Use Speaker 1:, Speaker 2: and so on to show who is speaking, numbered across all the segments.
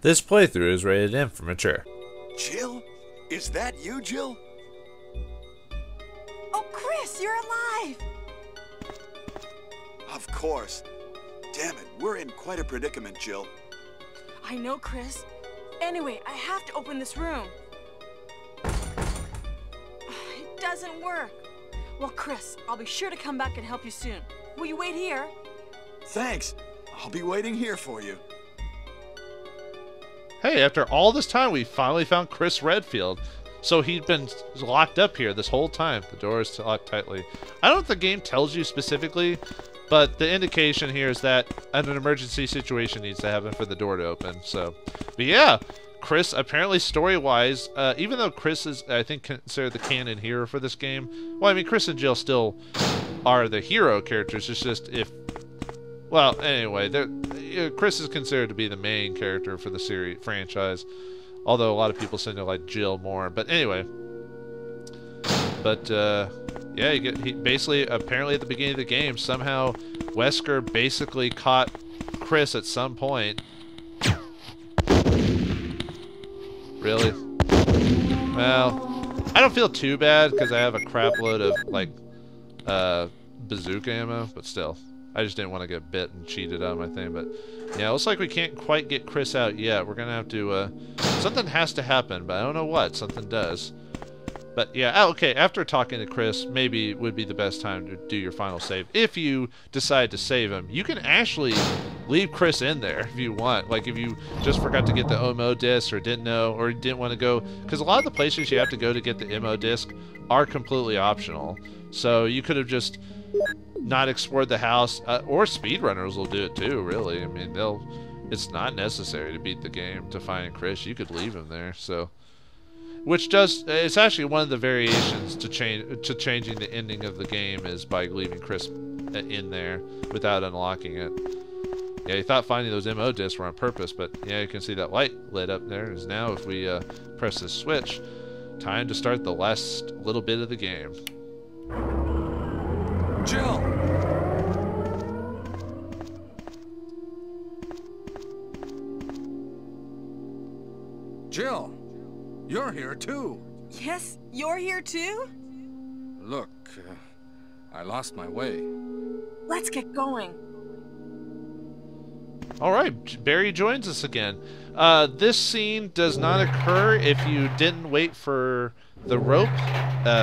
Speaker 1: This playthrough is rated M for mature.
Speaker 2: Jill? Is that you, Jill?
Speaker 3: Oh, Chris, you're alive!
Speaker 2: Of course. Damn it, we're in quite a predicament, Jill.
Speaker 3: I know, Chris. Anyway, I have to open this room. It doesn't work. Well, Chris, I'll be sure to come back and help you soon. Will you wait here?
Speaker 2: Thanks. I'll be waiting here for you.
Speaker 4: Hey, after all this time, we finally found Chris Redfield. So he'd been locked up here this whole time. The door is locked tightly. I don't know if the game tells you specifically, but the indication here is that an emergency situation needs to happen for the door to open. So, but yeah, Chris, apparently story-wise, even though Chris is, I think, considered the canon hero for this game. Well, I mean, Chris and Jill still are the hero characters. It's just if, well, anyway, Chris is considered to be the main character for the series franchise. Although a lot of people seem to like Jill more. But anyway. But, yeah, he basically, apparently at the beginning of the game, somehow Wesker basically caught Chris at some point. Really? Well, I don't feel too bad because I have a crap load of, like, bazooka ammo. But still, I just didn't want to get bit and cheated on my thing. But, yeah, it looks like we can't quite get Chris out yet. We're going to have to, something has to happen, but I don't know what. Something does. But yeah, okay, after talking to Chris, maybe it would be the best time to do your final save. If you decide to save him, you can actually leave Chris in there if you want. Like if you just forgot to get the OMO disc or didn't know or didn't want to go. Because a lot of the places you have to go to get the MO disc are completely optional. So you could have just not explored the house. Or speedrunners will do it too, really. I mean, it's not necessary to beat the game to find Chris. You could leave him there, so... Which does, it's actually one of the variations to changing the ending of the game is by leaving Chris in there without unlocking it. Yeah, you thought finding those MO discs were on purpose, but yeah, you can see that light lit up there. Is now if we press this switch, time to start the last little bit of the game.
Speaker 2: Jill! Jill! You're here too.
Speaker 3: Yes, you're here too?
Speaker 2: Look, I lost my way.
Speaker 3: Let's get going.
Speaker 4: Alright, Barry joins us again. This scene does not occur if you didn't wait for the rope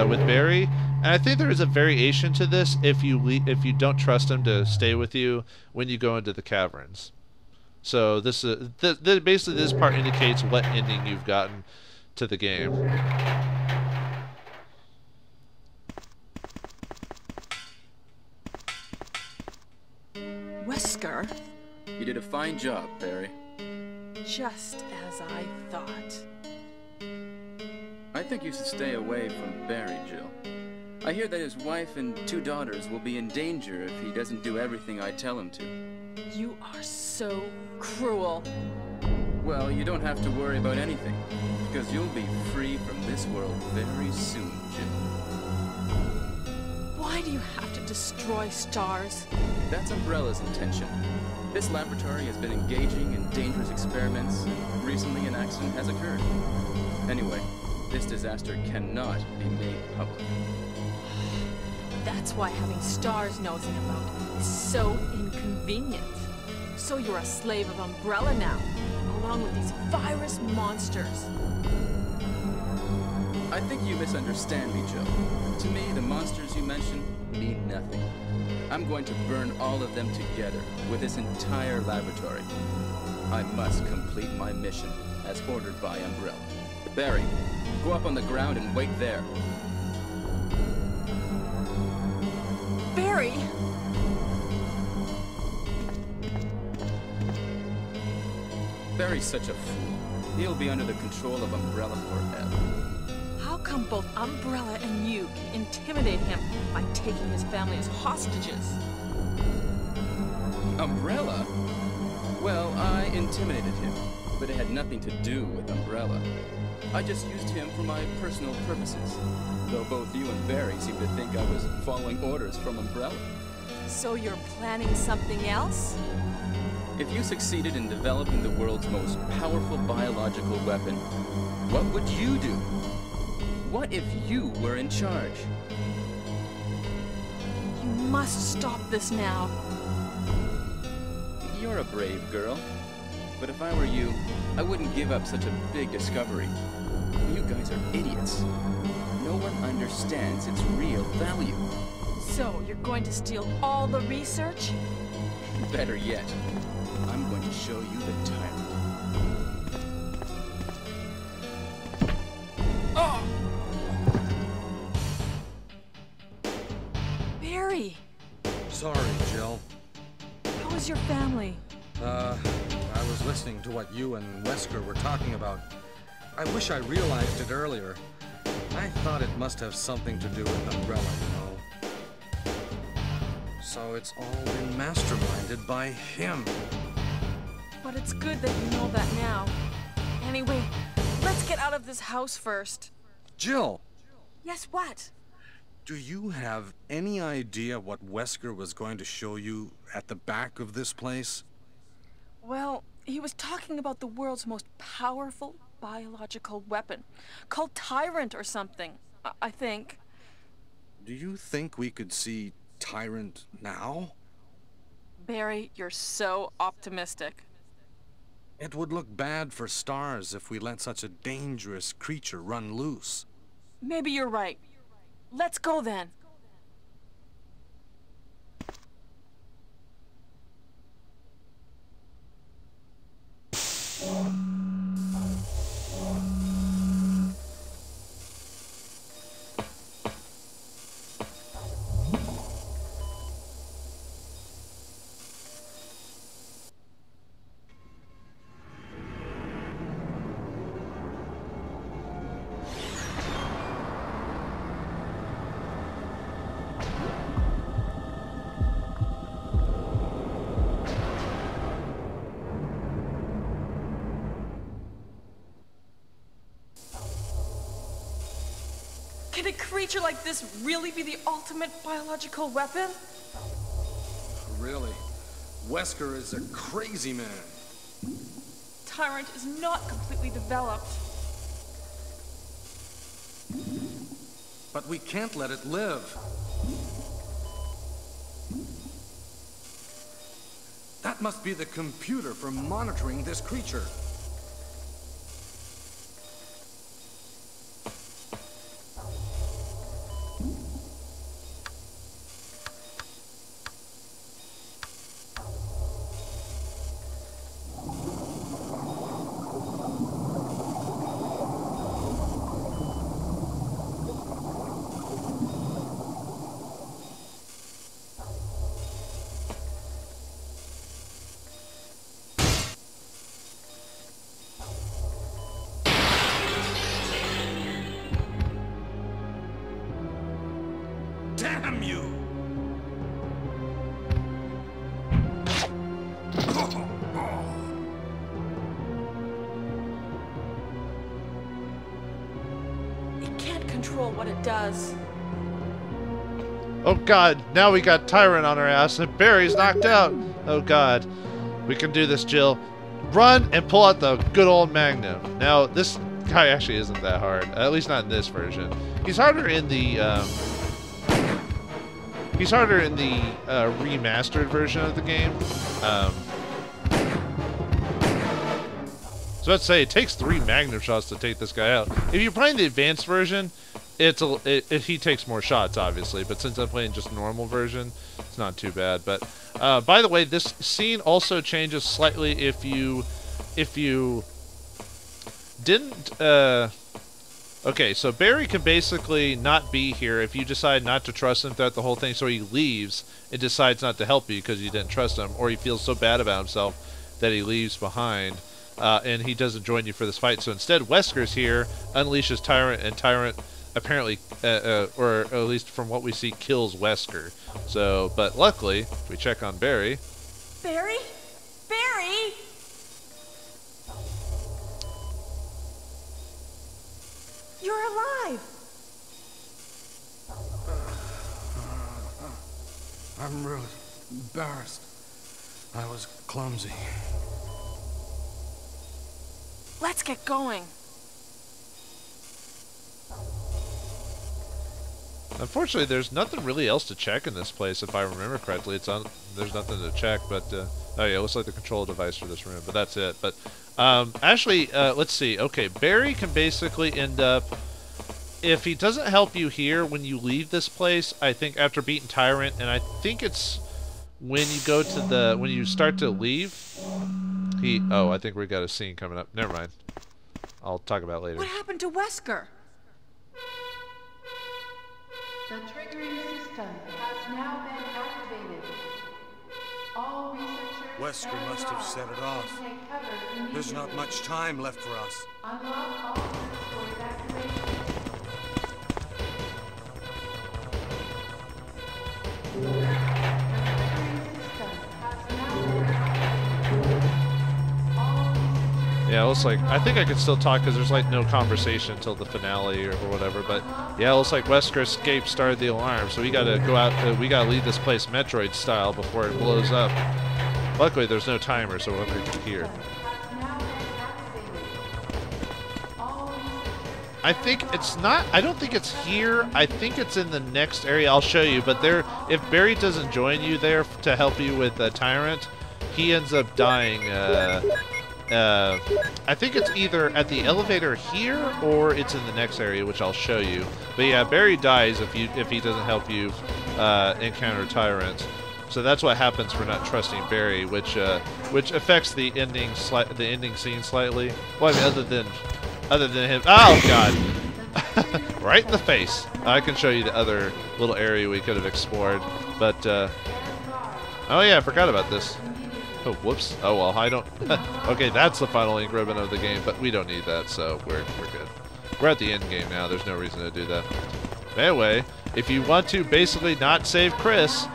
Speaker 4: with Barry. And I think there is a variation to this if you don't trust him to stay with you when you go into the caverns. So this basically this part indicates what ending you've gotten to the game.
Speaker 3: Wesker?
Speaker 5: You did a fine job, Barry.
Speaker 3: Just as I thought.
Speaker 5: I think you should stay away from Barry, Jill. I hear that his wife and 2 daughters will be in danger if he doesn't do everything I tell him to.
Speaker 3: You are so cruel.
Speaker 5: Well, you don't have to worry about anything, because you'll be free from this world very soon, Jill.
Speaker 3: Why do you have to destroy S.T.A.R.S?
Speaker 5: That's Umbrella's intention. This laboratory has been engaging in dangerous experiments, and recently an accident has occurred. Anyway, this disaster cannot be made public.
Speaker 3: That's why having S.T.A.R.S nosing about is so inconvenient. So you're a slave of Umbrella now, along with these virus monsters.
Speaker 5: I think you misunderstand me, Jill. To me, the monsters you mentioned mean nothing. I'm going to burn all of them together with this entire laboratory. I must complete my mission as ordered by Umbrella. Barry, go up on the ground and wait there.
Speaker 3: Barry!
Speaker 5: Barry's such a fool. He'll be under the control of Umbrella forever.
Speaker 3: How come both Umbrella and you can intimidate him by taking his family as hostages?
Speaker 5: Umbrella? Well, I intimidated him, but it had nothing to do with Umbrella. I just used him for my personal purposes, though both you and Barry seem to think I was following orders from Umbrella.
Speaker 3: So you're planning something else?
Speaker 5: If you succeeded in developing the world's most powerful biological weapon, what would you do? What if you were in charge?
Speaker 3: You must stop this now.
Speaker 5: You're a brave girl. But if I were you, I wouldn't give up such a big discovery. You guys are idiots. No one understands its real value.
Speaker 3: So, you're going to steal all the research?
Speaker 5: Better yet, I'm going to show you the tyrant. Oh!
Speaker 3: Barry!
Speaker 6: Sorry, Jill.
Speaker 3: How is your family?
Speaker 6: I was listening to what you and Wesker were talking about. I wish I realized it earlier. I thought it must have something to do with Umbrella, you know. So it's all been masterminded by him.
Speaker 3: But it's good that you know that now. Anyway, let's get out of this house first.
Speaker 6: Jill!
Speaker 3: Yes, what?
Speaker 6: Do you have any idea what Wesker was going to show you at the back of this place?
Speaker 3: Well, he was talking about the world's most powerful biological weapon, called Tyrant or something, I think.
Speaker 6: Do you think we could see Tyrant now?
Speaker 3: Barry, you're so optimistic.
Speaker 6: It would look bad for S.T.A.R.S if we let such a dangerous creature run loose.
Speaker 3: Maybe you're right. Let's go then. Can a creature like this really be the ultimate biological weapon?
Speaker 6: Really? Wesker is a crazy man.
Speaker 3: Tyrant is not completely developed.
Speaker 6: But we can't let it live. That must be the computer for monitoring this creature. Damn you!
Speaker 3: It can't control what it does.
Speaker 4: Oh god, now we got Tyrant on our ass and Barry's knocked out. Oh god. We can do this, Jill. Run and pull out the good old Magnum. Now, this guy actually isn't that hard. At least not in this version. He's harder in the, remastered version of the game. So let's say it takes 3 Magnum shots to take this guy out. If you're playing the advanced version, he takes more shots, obviously. But since I'm playing just normal version, it's not too bad. But by the way, this scene also changes slightly if you didn't. Okay, so Barry can basically not be here if you decide not to trust him throughout the whole thing, so he leaves and decides not to help you because you didn't trust him, or he feels so bad about himself that he leaves behind, and he doesn't join you for this fight. So instead, Wesker's here, unleashes Tyrant, and Tyrant apparently, or at least from what we see, kills Wesker. So, but luckily, if we check on Barry...
Speaker 3: Barry? Barry? You're alive!
Speaker 6: I'm really embarrassed. I was clumsy.
Speaker 3: Let's get going.
Speaker 4: Unfortunately, there's nothing really else to check in this place, if I remember correctly. There's nothing to check, but oh yeah, it looks like the control device for this room, but that's it. But actually, let's see. Okay, Barry can basically end up, if he doesn't help you here when you leave this place, I think after beating Tyrant, and I think it's when you go to when you start to leave, oh, I think we got a scene coming up. Never mind. I'll talk about it later.
Speaker 3: What happened to Wesker?
Speaker 7: The triggering system has now been activated. All researchers
Speaker 6: Wesker must have set it off.
Speaker 7: take cover immediately.
Speaker 6: There's not much time left for us.
Speaker 7: Unlock all units for evacuation. The triggering system has now been activated. All researchers
Speaker 4: Yeah, it looks like, I think I could still talk because there's like no conversation until the finale or whatever, but yeah, it looks like Wesker escape started the alarm, so we gotta go out, we gotta leave this place Metroid style before it blows up. Luckily there's no timer, so we'll have to hear.
Speaker 7: has now been activated. All researchers
Speaker 4: I think it's not, I don't think it's here, I think it's in the next area, I'll show you, but there, if Barry doesn't join you there to help you with Tyrant, he ends up dying, I think it's either at the elevator here or it's in the next area, which I'll show you. But yeah, Barry dies if he doesn't help you encounter Tyrant. So that's what happens for not trusting Barry, which affects the ending scene slightly. Well, I mean, other than him. Oh God! Right in the face. I can show you the other little area we could have explored, but oh yeah, I forgot about this. Oh, whoops. Oh, well, I don't... Okay, that's the final ink ribbon of the game, but we don't need that, so we're good. We're at the end game now. There's no reason to do that. Anyway, if you want to basically not save Chris,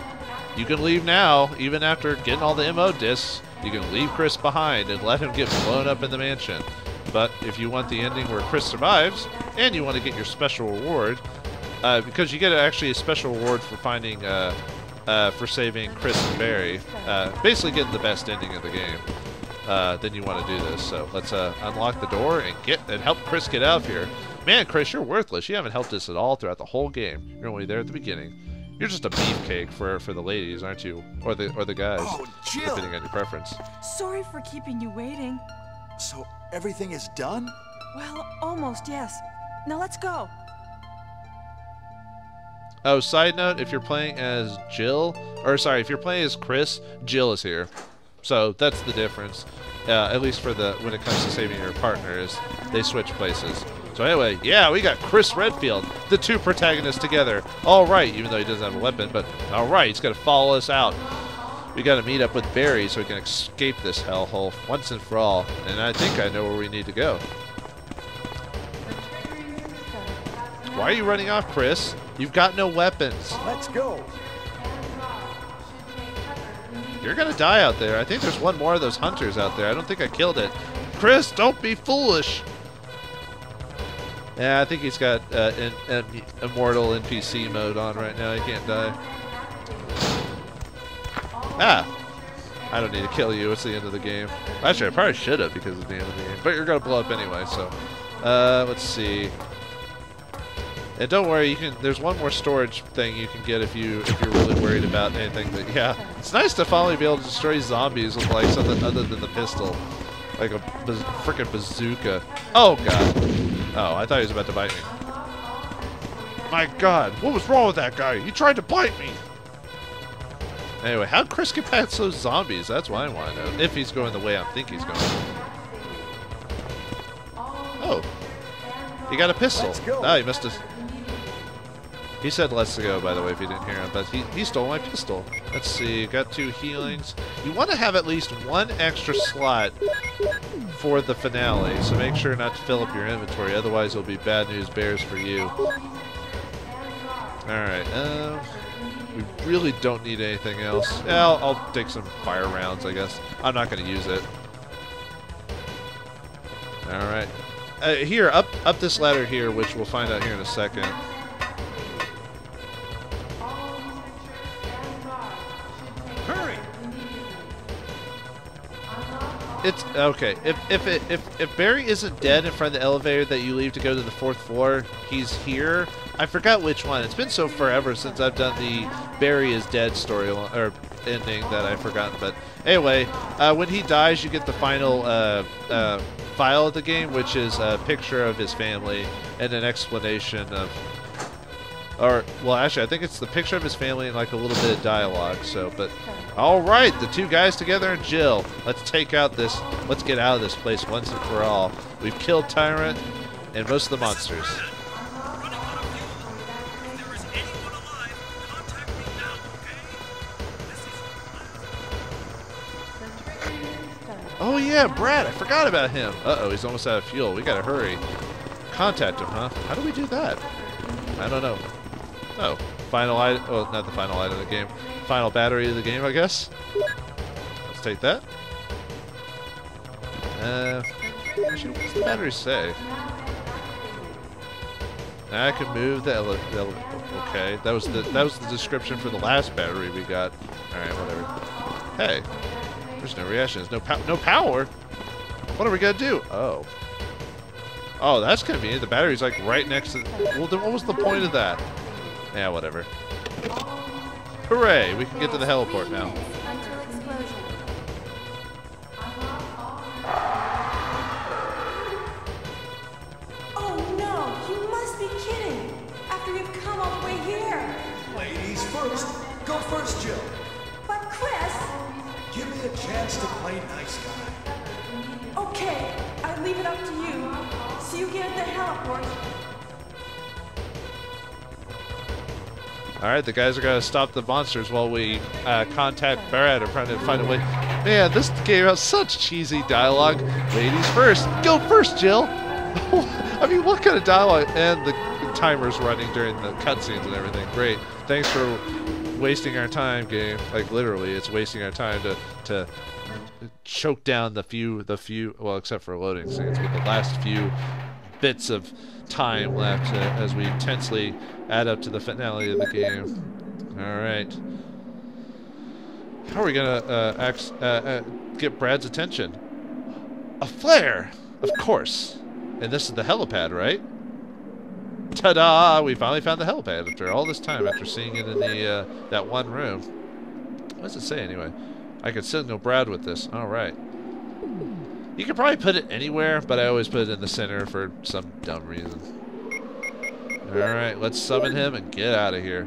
Speaker 4: you can leave now, even after getting all the MO discs. You can leave Chris behind and let him get blown up in the mansion. But if you want the ending where Chris survives, and you want to get your special reward, because you get actually a special reward for finding... for saving Chris and Barry, basically getting the best ending of the game, then you want to do this. So let's unlock the door and help Chris get out of here. Man, Chris, you're worthless. You haven't helped us at all throughout the whole game. You're only there at the beginning. You're just a beefcake for the ladies, aren't you? Or the guys,
Speaker 2: Oh, Jill!
Speaker 4: depending on your preference.
Speaker 3: Sorry for keeping you waiting.
Speaker 2: So everything is done?
Speaker 3: Well, almost, yes. Now let's go.
Speaker 4: Oh, side note, if you're playing as Jill, or sorry, if you're playing as Chris, Jill is here. So that's the difference, at least for when it comes to saving your partner, is they switch places. So anyway, yeah, we got Chris Redfield, the two protagonists together. All right, even though he doesn't have a weapon, but all right, he's going to follow us out. We got to meet up with Barry so we can escape this hellhole once and for all. And I think I know where we need to go. Why are you running off, Chris? You've got no weapons.
Speaker 2: Let's go.
Speaker 4: You're gonna die out there. I think there's one more of those hunters out there. I don't think I killed it. Chris, don't be foolish. Yeah, I think he's got immortal NPC mode on right now. He can't die. Ah! I don't need to kill you. It's the end of the game. Actually, I probably should have because it's the end of the game. But you're gonna blow up anyway, so... let's see... And don't worry, there's one more storage thing you can get if you're really worried about anything. But yeah, it's nice to finally be able to destroy zombies with like something other than the pistol, like a frickin' bazooka. Oh god! Oh, I thought he was about to bite me. My god, what was wrong with that guy? He tried to bite me. Anyway, how'd Chris get past those zombies? That's what I want to know. If he's going the way I think he's going. Oh, he got a pistol. Oh, he must have. He said let's go, by the way, if you didn't hear him, but he stole my pistol. Let's see, got 2 healings. You want to have at least 1 extra slot for the finale, so make sure not to fill up your inventory, otherwise it'll be bad news bears for you. Alright, we really don't need anything else. Yeah, I'll take some fire rounds, I guess. I'm not going to use it. Alright. Here, up this ladder here, which we'll find out here in a second. It's okay. If Barry isn't dead in front of the elevator that you leave to go to the 4th floor, he's here. I forgot which one. It's been so forever since I've done the Barry is dead story or ending that I've forgotten. But anyway, when he dies, you get the final file of the game, which is a picture of his family and an explanation of. Or, well, actually, I think it's the picture of his family and like a little bit of dialogue. So, but, all right, the two guys together and Jill. Let's take out this. Let's get out of this place once and for all. We've killed Tyrant and most of the monsters. Oh yeah, Brad. I forgot about him. Uh-oh, he's almost out of fuel. We gotta hurry. Contact him, huh? How do we do that? I don't know. Oh, final item. Oh, not the final item of the game. Final battery of the game, I guess. Let's take that. Actually, what does the battery say? I can move the elevator. Okay, that was the description for the last battery we got. All right, whatever. Hey, there's no reaction. There's no power. What are we gonna do? Oh. Oh, that's convenient. The battery's like right next to. Well, then what was the point of that? Yeah, whatever. Hooray! We can get to the heliport now.
Speaker 7: Until explosion.
Speaker 8: Oh no! You must be kidding! After you've come all the way here!
Speaker 9: Ladies first. Go first, Jill.
Speaker 8: But Chris!
Speaker 9: Give me a chance to play nice guy.
Speaker 8: Okay, I leave it up to you. See you again at the heliport.
Speaker 4: Alright, the guys are gonna stop the monsters while we contact Brad or trying to find a way. Man, this game has such cheesy dialogue. Ladies first. Go first, Jill! I mean, what kind of dialogue? And the timer's running during the cutscenes and everything. Great. Thanks for wasting our time, game. Like, literally, it's wasting our time to choke down the few, well, except for loading scenes, but the last few bits of time left as we intensely add up to the finale of the game. Alright. How are we gonna get Brad's attention? A flare! Of course. And this is the helipad, right? Ta-da! We finally found the helipad after all this time, after seeing it in the that one room. What does it say anyway? I could signal Brad with this. Alright. You could probably put it anywhere, but I always put it in the center for some dumb reason. Alright, let's summon him and get out of here.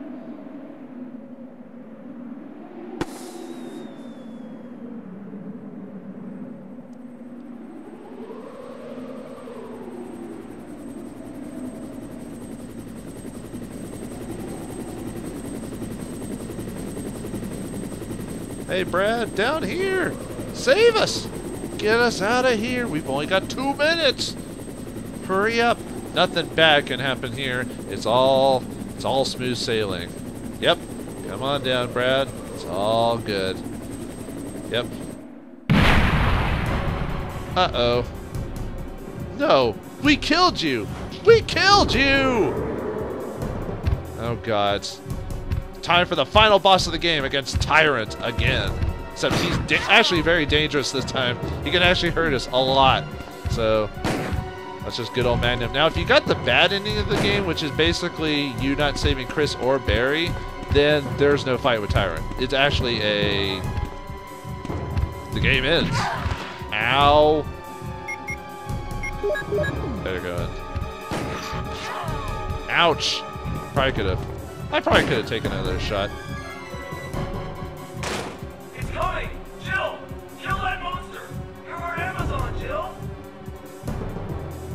Speaker 4: Hey, Brad, down here! Save us! Get us out of here! We've only got 2 minutes! Hurry up! Nothing bad can happen here. It's all smooth sailing. Yep. Come on down, Brad. It's all good. Yep. Uh-oh. No! We killed you! We killed you! Oh, God. Time for the final boss of the game against Tyrant again. Except he's actually very dangerous this time. He can actually hurt us a lot. So, that's just good old Magnum. Now, if you got the bad ending of the game, which is basically you not saving Chris or Barry, then there's no fight with Tyrant. It's actually a... The game ends. Ow. There you go. Ouch. Probably could have. I probably could have taken another shot.
Speaker 10: It's coming! Jill! Kill that monster! You're our Amazon, Jill!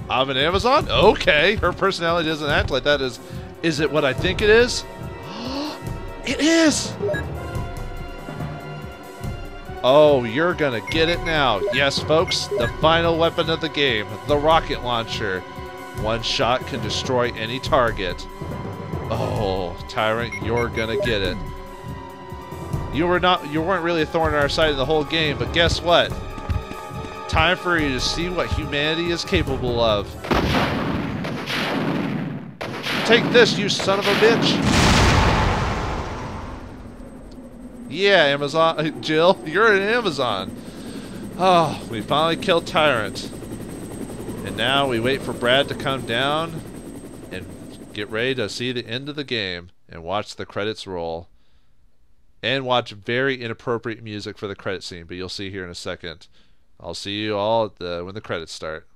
Speaker 4: I'm an Amazon? Okay. Her personality doesn't act like that. Is it what I think it is? It is! Oh, you're gonna get it now. Yes, folks, the final weapon of the game, the rocket launcher. One shot can destroy any target. Oh, Tyrant, you're gonna get it. You weren't really a thorn in our side the whole game, but guess what? Time for you to see what humanity is capable of. Take this, you son of a bitch! Yeah, Amazon, Jill, you're an Amazon. Oh, we finally killed Tyrant. And now we wait for Brad to come down and get ready to see the end of the game and watch the credits roll. And watch very inappropriate music for the credit scene, but you'll see here in a second. I'll see you all at when the credits start.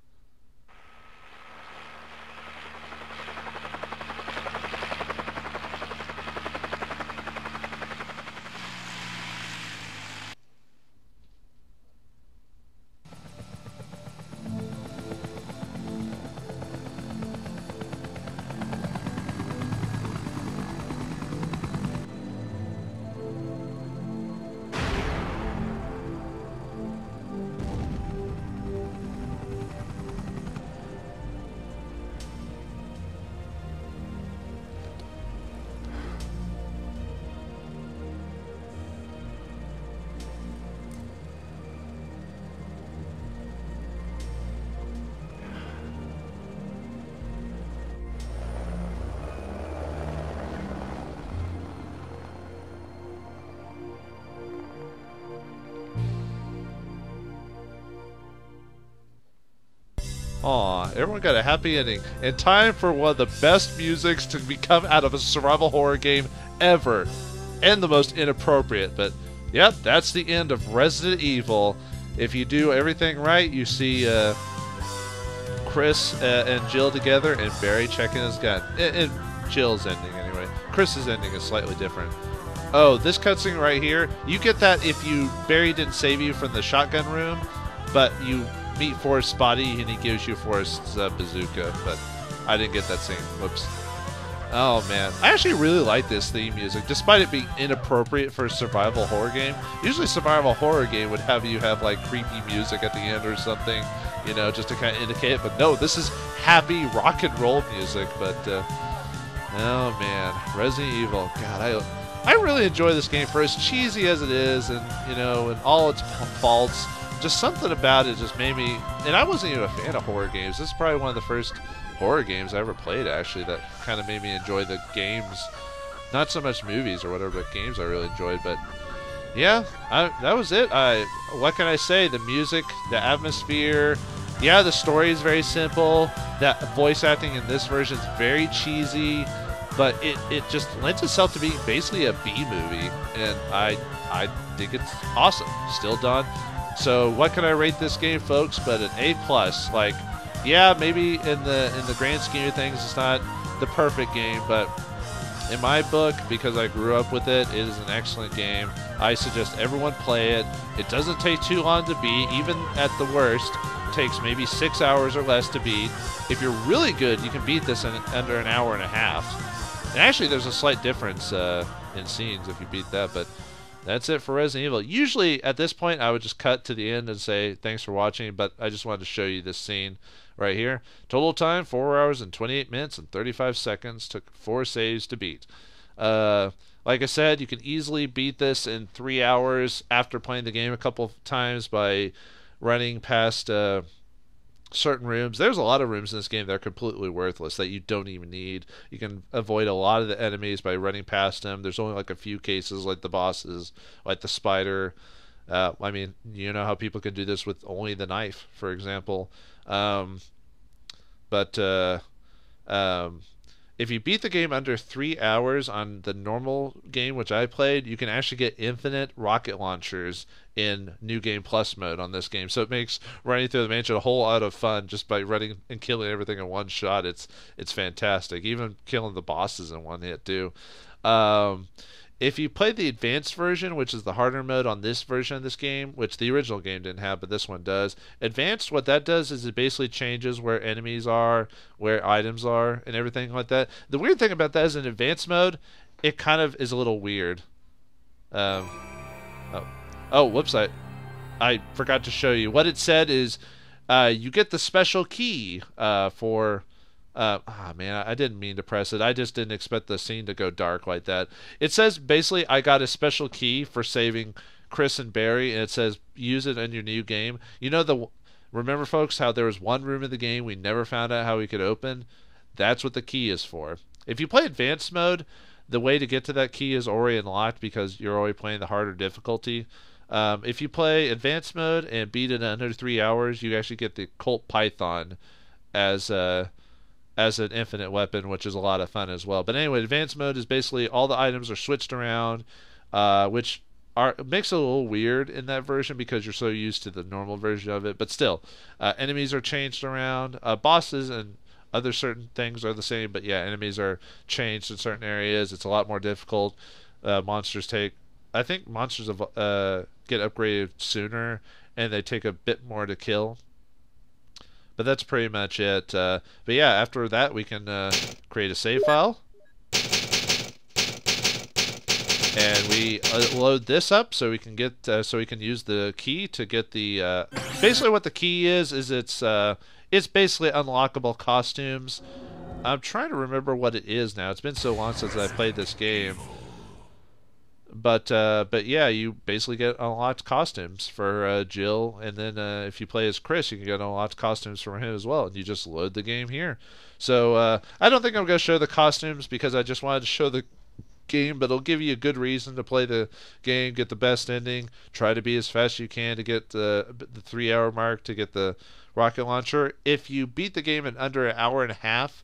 Speaker 4: Aw, everyone got a happy ending. In time for one of the best musics to become out of a survival horror game ever. And the most inappropriate. But, yep, that's the end of Resident Evil. If you do everything right, you see Chris and Jill together and Barry checking his gun. And Jill's ending, anyway. Chris's ending is slightly different. Oh, this cutscene right here, you get that if Barry didn't save you from the shotgun room, but you meet Forrest Spotty and he gives you Forrest's bazooka, but I didn't get that scene. Whoops. Oh man, I actually really like this theme music, despite it being inappropriate for a survival horror game. Usually survival horror game would have you have like creepy music at the end or something, you know, just to kind of indicate it, but no, this is happy rock and roll music. But oh man, Resident Evil, God, I really enjoy this game for as cheesy as it is, and you know, and all its faults. Just something about it just made me, and I wasn't even a fan of horror games. This is probably one of the first horror games I ever played, actually, that kind of made me enjoy the games. Not so much movies or whatever, but games I really enjoyed. But yeah, that was it. What can I say? The music, the atmosphere, yeah, the story is very simple. That voice acting in this version is very cheesy, but it just lends itself to being basically a B movie, and I think it's awesome. Still done. So what can I rate this game, folks? But an A+. Like, yeah, maybe in the grand scheme of things, it's not the perfect game, but in my book, because I grew up with it, it is an excellent game. I suggest everyone play it. It doesn't take too long to beat. Even at the worst, it takes maybe 6 hours or less to beat. If you're really good, you can beat this in under an hour and a half. And actually, there's a slight difference in scenes if you beat that, but that's it for Resident Evil. Usually, at this point, I would just cut to the end and say, thanks for watching, but I just wanted to show you this scene right here. Total time, 4 hours and 28 minutes and 35 seconds. Took 4 saves to beat. Like I said, you can easily beat this in 3 hours after playing the game a couple of times by running past certain rooms. There's a lot of rooms in this game that are completely worthless that you don't even need. You can avoid a lot of the enemies by running past them. There's only like a few cases, like the bosses, like the spider. I mean, you know how people can do this with only the knife, for example. If you beat the game under 3 hours on the normal game, which I played, you can actually get infinite rocket launchers in New Game Plus mode on this game. So it makes running through the mansion a whole lot of fun just by running and killing everything in one shot. It's fantastic. Even killing the bosses in one hit too. If you play the advanced version, which is the harder mode on this version of this game, which the original game didn't have, but this one does. Advanced, what that does is it basically changes where enemies are, where items are, and everything like that. The weird thing about that is in advanced mode, it kind of is a little weird. Whoops, I forgot to show you. What it said is you get the special key for... man, I didn't mean to press it. I just didn't expect the scene to go dark like that. It says basically I got a special key for saving Chris and Barry, and it says use it in your new game. You know, remember folks how there was one room in the game we never found out how we could open? That's what the key is for. If you play advanced mode, the way to get to that key is already unlocked because you're already playing the harder difficulty. If you play advanced mode and beat it in under 3 hours, you actually get the Colt Python as an infinite weapon, which is a lot of fun as well. But anyway, advanced mode is basically all the items are switched around, which makes it a little weird in that version because you're so used to the normal version of it. But still, enemies are changed around. Bosses and other certain things are the same, but yeah, enemies are changed in certain areas. It's a lot more difficult. Monsters I think monsters get upgraded sooner, and they take a bit more to kill. But that's pretty much it. But yeah, after that we can create a save file. And we load this up so we can get so we can use the key to get the basically what the key is it's basically unlockable costumes. I'm trying to remember what it is now. It's been so long since I played this game. But yeah, you basically get unlocked costumes for Jill, and then if you play as Chris, you can get unlocked costumes for him as well, and you just load the game here. So I don't think I'm going to show the costumes because I just wanted to show the game, but it'll give you a good reason to play the game, get the best ending, try to be as fast as you can to get the 3-hour mark to get the rocket launcher. If you beat the game in under an hour and a half,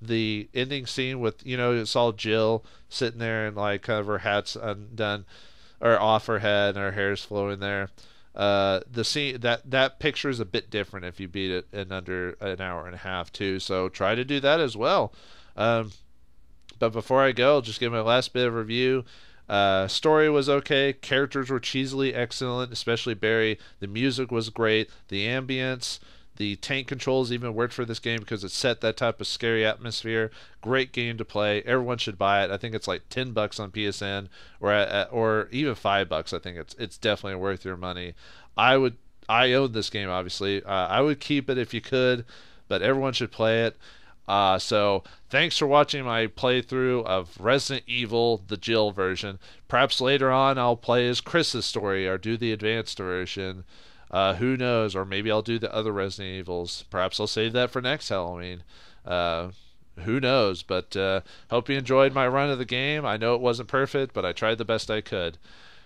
Speaker 4: the ending scene with, it's all Jill sitting there and like kind of her hat's undone or off her head and her hair's flowing there. The scene that picture is a bit different if you beat it in under an hour and a half too. So try to do that as well. But before I go, I'll just give my last bit of review. Story was okay. Characters were cheesily excellent, especially Barry. The music was great. The ambience, the tank controls even worked for this game because it set that type of scary atmosphere. Great game to play. Everyone should buy it. I think it's like $10 on PSN or even $5. I think it's definitely worth your money. I own this game, obviously. I would keep it if you could, but everyone should play it. So thanks for watching my playthrough of Resident Evil, the Jill version. Perhaps later on I'll play as Chris's story or do the advanced version. Who knows? Or maybe I'll do the other Resident Evils. Perhaps I'll save that for next Halloween. Who knows? But hope you enjoyed my run of the game. I know it wasn't perfect, but I tried the best I could.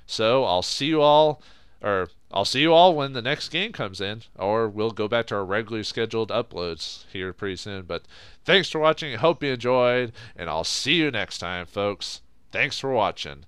Speaker 4: So I'll see you all when the next game comes in, or we'll go back to our regularly scheduled uploads here pretty soon. But thanks for watching. Hope you enjoyed, and I'll see you next time, folks. Thanks for watching.